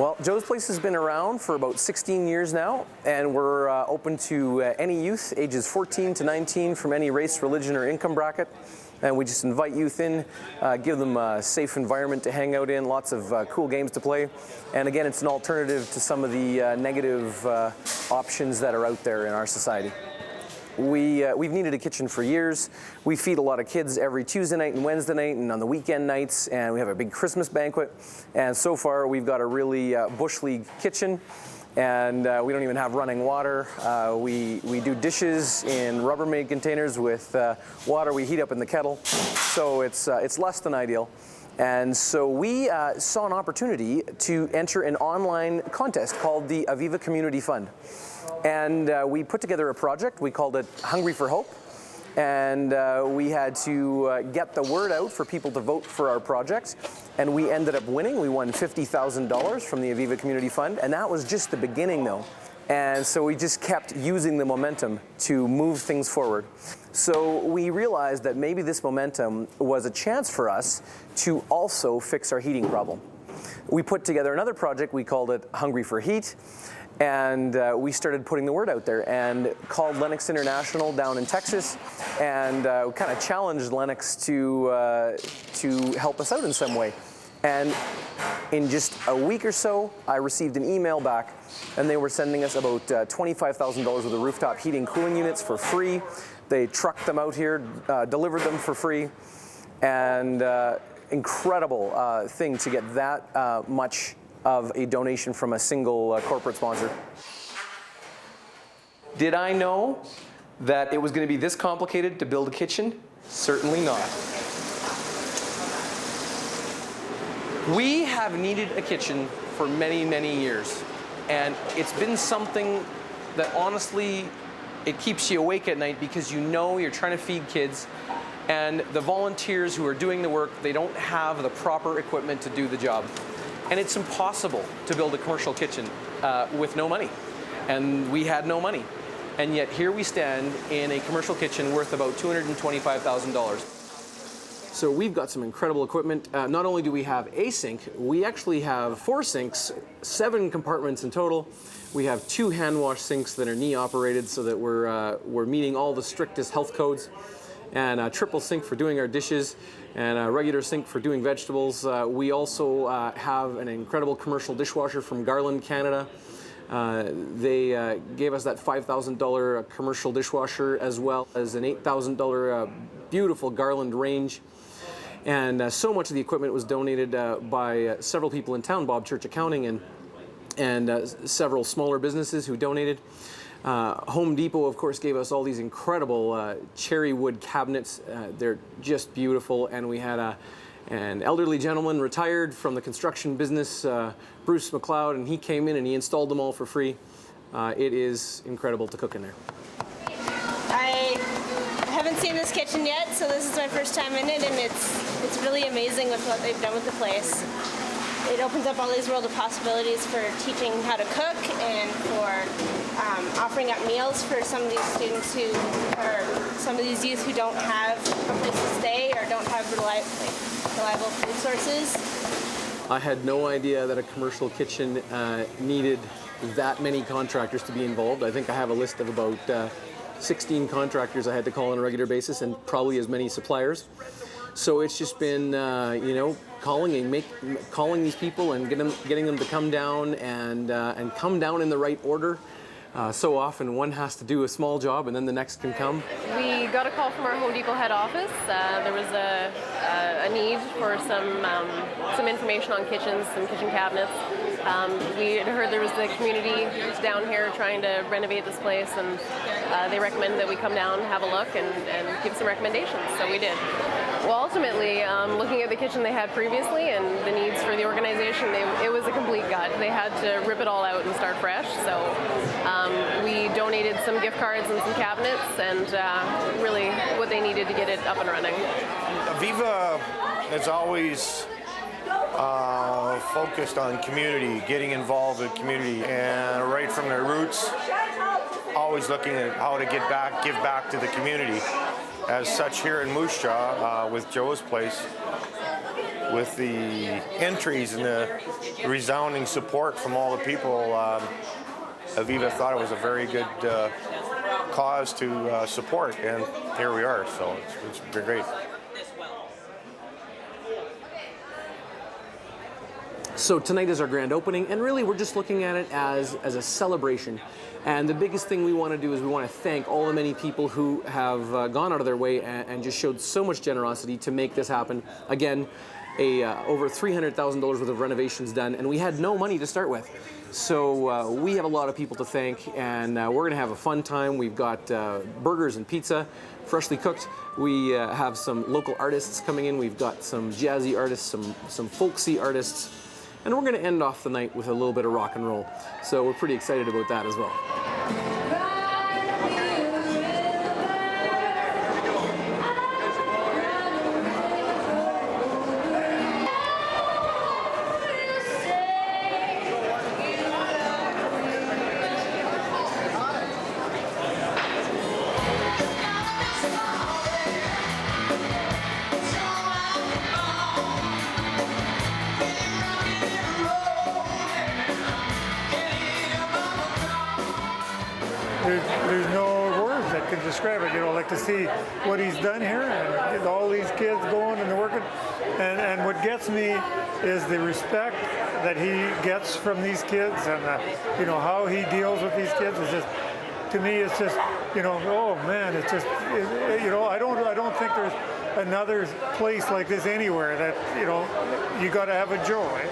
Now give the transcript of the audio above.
Well, Joe's Place has been around for about 16 years now, and we're open to any youth ages 14 to 19 from any race, religion, or income bracket. And we just invite youth in, give them a safe environment to hang out in, lots of cool games to play. And again, it's an alternative to some of the negative options that are out there in our society. We've needed a kitchen for years. We feed a lot of kids every Tuesday night and Wednesday night and on the weekend nights, and we have a big Christmas banquet. And so far, we've got a really Bush League kitchen, and we don't even have running water. We do dishes in Rubbermaid containers with water we heat up in the kettle, so it's less than ideal. And so we saw an opportunity to enter an online contest called the Aviva Community Fund. And we put together a project. We called it Hungry for Hope. And we had to get the word out for people to vote for our project. And we ended up winning. We won $50,000 from the Aviva Community Fund. And that was just the beginning, though. And so we just kept using the momentum to move things forward. So we realized that maybe this momentum was a chance for us to also fix our heating problem. We put together another project. We called it Hungry for Heat. And we started putting the word out there and called Lennox International down in Texas and kind of challenged Lennox to help us out in some way. And in just a week or so, I received an email back, and they were sending us about $25,000 worth of rooftop heating cooling units for free. They trucked them out here, delivered them for free, and incredible thing to get that much of a donation from a single corporate sponsor. Did I know that it was going to be this complicated to build a kitchen? Certainly not. We have needed a kitchen for many, many years, and it's been something that honestly, it keeps you awake at night because you know you're trying to feed kids, and the volunteers who are doing the work, they don't have the proper equipment to do the job. And it's impossible to build a commercial kitchen with no money. And we had no money. And yet here we stand in a commercial kitchen worth about $225,000. So we've got some incredible equipment. Not only do we have a sink, we actually have 4 sinks, 7 compartments in total. We have 2 hand wash sinks that are knee operated so that we're meeting all the strictest health codes. And a triple sink for doing our dishes, and a regular sink for doing vegetables. We also have an incredible commercial dishwasher from Garland, Canada. They gave us that $5,000 commercial dishwasher, as well as an $8,000 beautiful Garland range. And so much of the equipment was donated by several people in town, Bob Church Accounting and several smaller businesses who donated. Home Depot, of course, gave us all these incredible cherry wood cabinets. They're just beautiful. And we had an elderly gentleman retired from the construction business, Bruce McLeod, and he came in and he installed them all for free. It is incredible to cook in there. I haven't seen this kitchen yet, so this is my first time in it, and it's really amazing with what they've done with the place. It opens up all these world of possibilities for teaching how to cook and for offering up meals for some of these students or some of these youth who don't have a place to stay or don't have reliable food sources. I had no idea that a commercial kitchen needed that many contractors to be involved. I think I have a list of about 16 contractors I had to call on a regular basis, and probably as many suppliers. So it's just been, calling these people and getting them to come down and come down in the right order. So often one has to do a small job and then the next can come. We got a call from our Home Depot head office. There was a need for some information on kitchens, some kitchen cabinets. We had heard there was the community down here trying to renovate this place, and they recommended that we come down, have a look, and give some recommendations, so we did. Well, ultimately, looking at the kitchen they had previously and the needs for the organization, it was a complete gut. They had to rip it all out and start fresh, so we donated some gift cards and some cabinets and really what they needed to get it up and running. Aviva has always focused on community, getting involved with community, and right from their roots, always looking at how to give back to the community. As such, here in Moose Jaw with Joe's Place, with the entries and the resounding support from all the people, Aviva thought it was a very good cause to support, and here we are, so it's been great. So tonight is our grand opening, and really we're just looking at it as a celebration. And the biggest thing we want to do is we want to thank all the many people who have gone out of their way and just showed so much generosity to make this happen. Again, over $300,000 worth of renovations done, and we had no money to start with. So we have a lot of people to thank, and we're going to have a fun time. We've got burgers and pizza, freshly cooked. We have some local artists coming in. We've got some jazzy artists, some folksy artists. And we're going to end off the night with a little bit of rock and roll. So we're pretty excited about that as well. There's no words that can describe it, like to see what he's done here and all these kids going and they're working. And what gets me is the respect that he gets from these kids and, how he deals with these kids is just, to me, it's just, oh man, it's just, I don't think there's another place like this anywhere that, you got to have a joy.